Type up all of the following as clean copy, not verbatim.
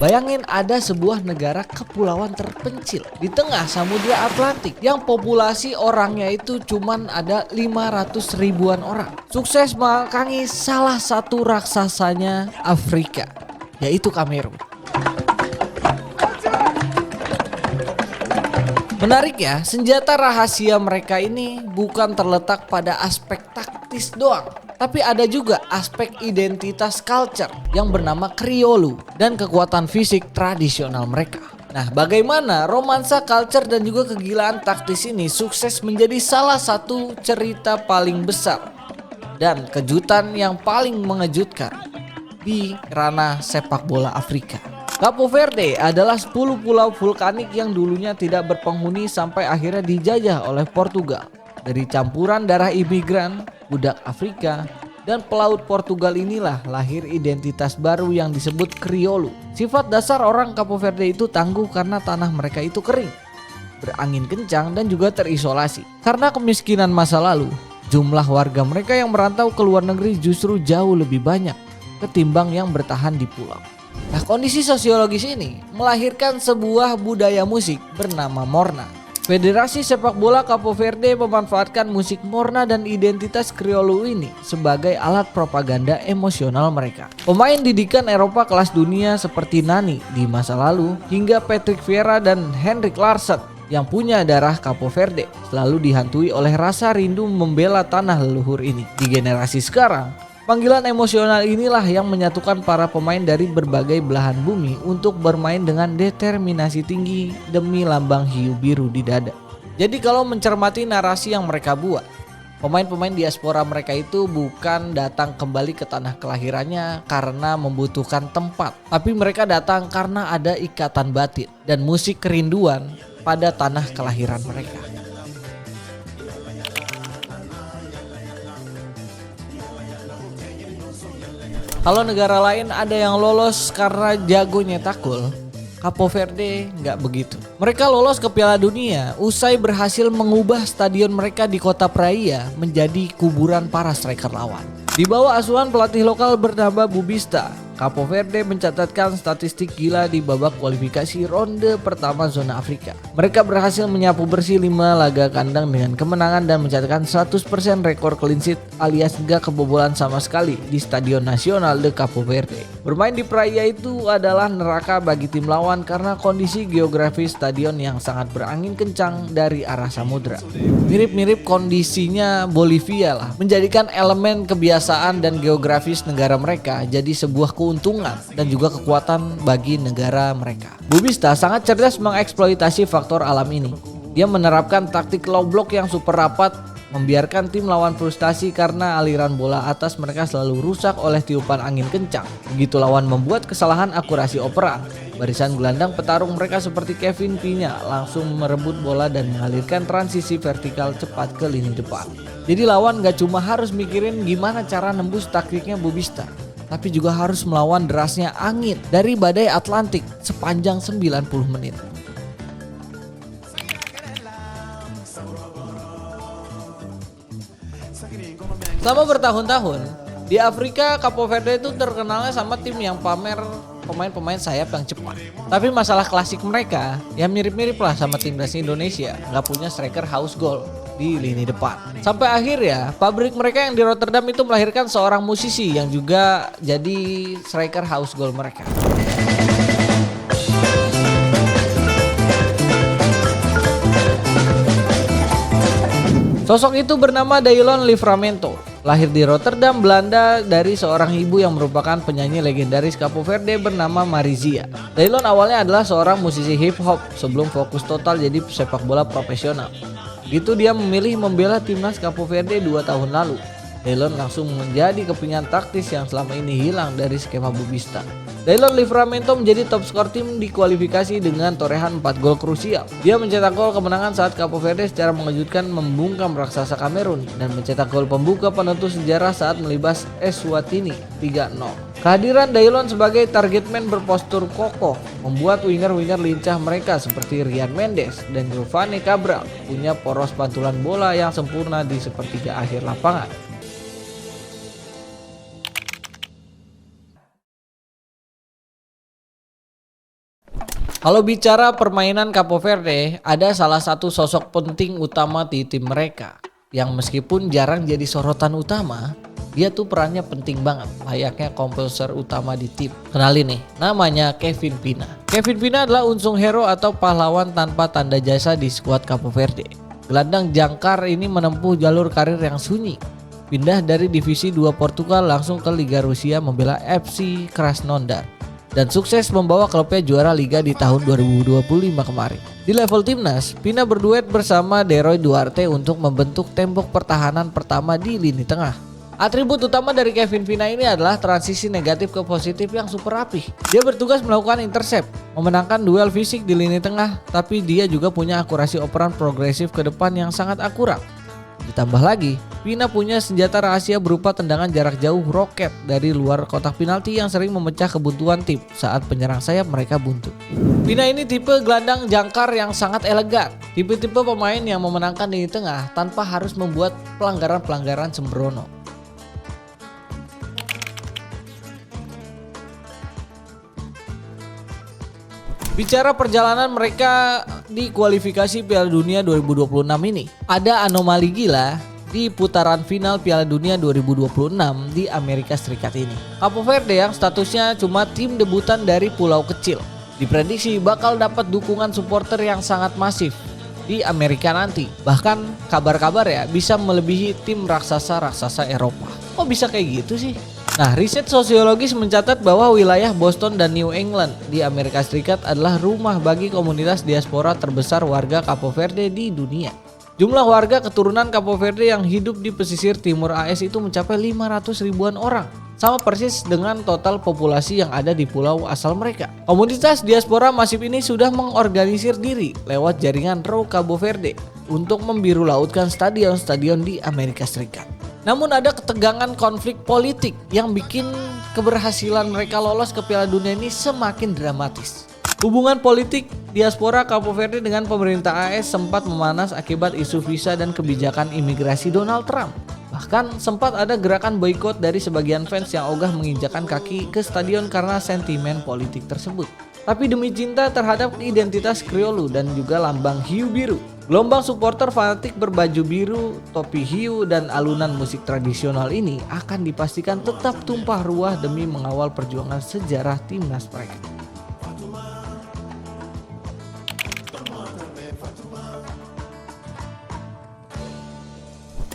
Bayangin ada sebuah negara kepulauan terpencil di tengah Samudra Atlantik yang populasi orangnya itu cuman ada 500 ribuan orang. Sukses mengalahkan salah satu raksasanya Afrika, yaitu Kamerun. Menarik ya, senjata rahasia mereka ini bukan terletak pada aspek taktis doang, tapi ada juga aspek identitas culture yang bernama Kriolu dan kekuatan fisik tradisional mereka. Nah, bagaimana romansa culture dan juga kegilaan taktis ini sukses menjadi salah satu cerita paling besar dan kejutan yang paling mengejutkan di ranah sepak bola Afrika. Capo Verde adalah 10 pulau vulkanik yang dulunya tidak berpenghuni sampai akhirnya dijajah oleh Portugal. Dari campuran darah imigran, budak Afrika, dan pelaut Portugal inilah lahir identitas baru yang disebut Kriolu. Sifat dasar orang Capo Verde itu tangguh karena tanah mereka itu kering, berangin kencang dan juga terisolasi. Karena kemiskinan masa lalu, jumlah warga mereka yang merantau ke luar negeri justru jauh lebih banyak ketimbang yang bertahan di pulau. Nah, kondisi sosiologis ini melahirkan sebuah budaya musik bernama Morna. Federasi sepak bola Capo Verde memanfaatkan musik Morna dan identitas Kriolu ini sebagai alat propaganda emosional mereka. Pemain didikan Eropa kelas dunia seperti Nani di masa lalu hingga Patrick Vieira dan Henrik Larsson yang punya darah Capo Verde selalu dihantui oleh rasa rindu membela tanah leluhur ini. Di generasi sekarang, panggilan emosional inilah yang menyatukan para pemain dari berbagai belahan bumi untuk bermain dengan determinasi tinggi demi lambang hiu biru di dada. Jadi kalau mencermati narasi yang mereka buat, pemain-pemain diaspora mereka itu bukan datang kembali ke tanah kelahirannya karena membutuhkan tempat, tapi mereka datang karena ada ikatan batin dan musik kerinduan pada tanah kelahiran mereka. Kalau negara lain ada yang lolos karena jago nyetak gol, Capo Verde nggak begitu. Mereka lolos ke Piala Dunia usai berhasil mengubah stadion mereka di kota Praia menjadi kuburan para striker lawan. Di bawah asuhan pelatih lokal bernama Bubista, Capo Verde mencatatkan statistik gila di babak kualifikasi ronde pertama zona Afrika. Mereka berhasil menyapu bersih 5 laga kandang dengan kemenangan dan mencatatkan 100% rekor clean sheet alias gak kebobolan sama sekali di Stadion Nasional de Capo Verde. Bermain di Praia itu adalah neraka bagi tim lawan karena kondisi geografis stadion yang sangat berangin kencang dari arah samudra. Mirip-mirip kondisinya Bolivia lah, menjadikan elemen kebiasaan dan geografis negara mereka jadi sebuah keuntungan dan juga kekuatan bagi negara mereka. Bubista sangat cerdas mengeksploitasi faktor alam ini. Dia menerapkan taktik low block yang super rapat, membiarkan tim lawan frustasi karena aliran bola atas mereka selalu rusak oleh tiupan angin kencang. Begitu lawan membuat kesalahan akurasi operan, barisan gelandang petarung mereka seperti Kevin Pinya langsung merebut bola dan mengalirkan transisi vertikal cepat ke lini depan. Jadi lawan gak cuma harus mikirin gimana cara nembus taktiknya Bubista, tapi juga harus melawan derasnya angin dari badai Atlantik sepanjang 90 menit. Selama bertahun-tahun di Afrika, Capo Verde itu terkenalnya sama tim yang pamer pemain-pemain sayap yang cepat. Tapi masalah klasik mereka ya mirip-mirip lah sama timnas Indonesia, nggak punya striker house goal di lini depan. Sampai akhirnya pabrik mereka yang di Rotterdam itu melahirkan seorang musisi yang juga jadi striker house goal mereka. Sosok itu bernama Daylon Livramento. Lahir di Rotterdam, Belanda dari seorang ibu yang merupakan penyanyi legendaris Capo Verde bernama Marizia. Daylon awalnya adalah seorang musisi hip hop sebelum fokus total jadi sepak bola profesional. Gitu dia memilih membela timnas Capo Verde 2 tahun lalu. Daylon langsung menjadi kepingan taktis yang selama ini hilang dari skema Bubista. Daylon Livramento menjadi top skor tim di kualifikasi dengan torehan 4 gol krusial. Dia mencetak gol kemenangan saat Capo Verde secara mengejutkan membungkam raksasa Kamerun dan mencetak gol pembuka penentu sejarah saat melibas Eswatini 3-0. Kehadiran Daylon sebagai target man berpostur kokoh membuat winger-winger lincah mereka seperti Ryan Mendes dan Giovanni Cabral punya poros pantulan bola yang sempurna di sepertiga akhir lapangan. Kalau bicara permainan Capo Verde, ada salah satu sosok penting utama di tim mereka yang meskipun jarang jadi sorotan utama, dia tuh perannya penting banget, layaknya komposer utama di tim. Kenalin nih, namanya Kevin Pina. Kevin Pina adalah unsur hero atau pahlawan tanpa tanda jasa di skuad Capo Verde. Gelandang jangkar ini menempuh jalur karir yang sunyi. Pindah dari divisi 2 Portugal langsung ke Liga Rusia membela FC Krasnodar. Dan sukses membawa klubnya juara Liga di tahun 2025 kemarin. Di level timnas, Pina berduet bersama Deroy Duarte untuk membentuk tembok pertahanan pertama di lini tengah. Atribut utama dari Kevin Pina ini adalah transisi negatif ke positif yang super rapih. Dia bertugas melakukan intercept, memenangkan duel fisik di lini tengah, tapi dia juga punya akurasi operan progresif ke depan yang sangat akurat. Ditambah lagi, Pina punya senjata rahasia berupa tendangan jarak jauh roket dari luar kotak penalti yang sering memecah kebuntuan tim saat penyerang sayap mereka buntu. Pina ini tipe gelandang jangkar yang sangat elegan, tipe-tipe pemain yang memenangkan lini tengah tanpa harus membuat pelanggaran-pelanggaran sembrono. Bicara perjalanan mereka di kualifikasi Piala Dunia 2026 ini, ada anomali gila di putaran final Piala Dunia 2026 di Amerika Serikat ini. Capo Verde yang statusnya cuma tim debutan dari pulau kecil, diprediksi bakal dapat dukungan supporter yang sangat masif di Amerika nanti. Bahkan kabar-kabar ya bisa melebihi tim raksasa-raksasa Eropa. Kok bisa kayak gitu sih? Nah, riset sosiologis mencatat bahwa wilayah Boston dan New England di Amerika Serikat adalah rumah bagi komunitas diaspora terbesar warga Capo Verde di dunia. Jumlah warga keturunan Capo Verde yang hidup di pesisir timur AS itu mencapai 500 ribuan orang, sama persis dengan total populasi yang ada di pulau asal mereka. Komunitas diaspora masif ini sudah mengorganisir diri lewat jaringan Row Cabo Verde untuk membiru lautkan stadion-stadion di Amerika Serikat. Namun ada ketegangan konflik politik yang bikin keberhasilan mereka lolos ke Piala Dunia ini semakin dramatis. Hubungan politik diaspora Capo Verde dengan pemerintah AS sempat memanas akibat isu visa dan kebijakan imigrasi Donald Trump. Bahkan sempat ada gerakan boikot dari sebagian fans yang ogah menginjakan kaki ke stadion karena sentimen politik tersebut. Tapi demi cinta terhadap identitas Kriolo dan juga lambang hiu biru, gelombang supporter fanatik berbaju biru, topi hiu, dan alunan musik tradisional ini akan dipastikan tetap tumpah ruah demi mengawal perjuangan sejarah timnas mereka.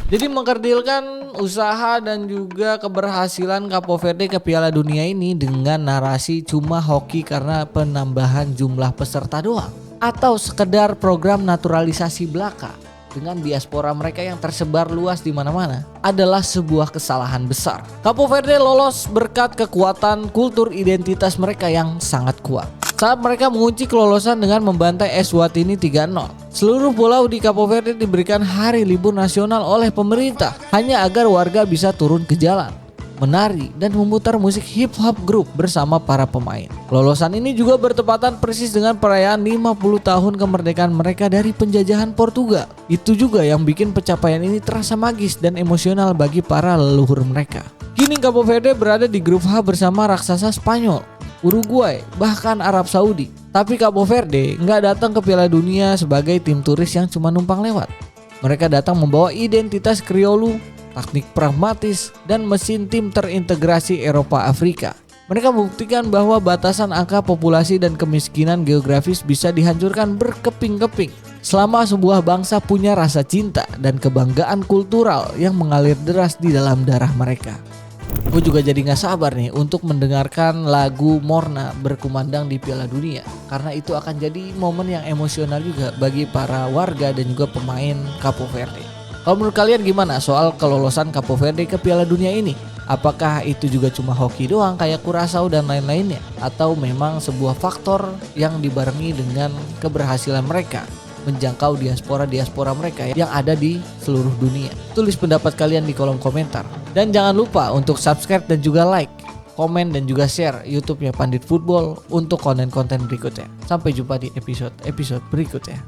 Jadi mengkerdilkan usaha dan juga keberhasilan Capo Verde ke Piala Dunia ini dengan narasi cuma hoki karena penambahan jumlah peserta doang, atau sekedar program naturalisasi belaka dengan diaspora mereka yang tersebar luas di mana-mana adalah sebuah kesalahan besar. Capo Verde lolos berkat kekuatan kultur identitas mereka yang sangat kuat. Saat mereka mengunci kelolosan dengan membantai Eswatini 3-0. Seluruh pulau di Capo Verde diberikan hari libur nasional oleh pemerintah hanya agar warga bisa turun ke jalan, menari, dan memutar musik hip hop grup bersama para pemain. Kelolosan ini juga bertepatan persis dengan perayaan 50 tahun kemerdekaan mereka dari penjajahan Portugal. Itu juga yang bikin pencapaian ini terasa magis dan emosional bagi para leluhur mereka. Kini Capo Verde berada di grup H bersama raksasa Spanyol, Uruguay, bahkan Arab Saudi. Tapi Capo Verde nggak datang ke Piala Dunia sebagai tim turis yang cuma numpang lewat. Mereka datang membawa identitas Kriolo, taktik pragmatis, dan mesin tim terintegrasi Eropa-Afrika. Mereka membuktikan bahwa batasan angka populasi dan kemiskinan geografis bisa dihancurkan berkeping-keping selama sebuah bangsa punya rasa cinta dan kebanggaan kultural yang mengalir deras di dalam darah mereka. Gue juga jadi gak sabar nih untuk mendengarkan lagu Morna berkumandang di Piala Dunia, karena itu akan jadi momen yang emosional juga bagi para warga dan juga pemain Capo Verde. Kalau menurut kalian gimana soal kelolosan Capo Verde ke Piala Dunia ini? Apakah itu juga cuma hoki doang kayak Curaçao dan lain-lainnya? Atau memang sebuah faktor yang dibarengi dengan keberhasilan mereka menjangkau diaspora mereka yang ada di seluruh dunia? Tulis pendapat kalian di kolom komentar. Dan jangan lupa untuk subscribe dan juga like, komen dan juga share YouTube-nya Pandit Football untuk konten-konten berikutnya. Sampai jumpa di episode berikutnya.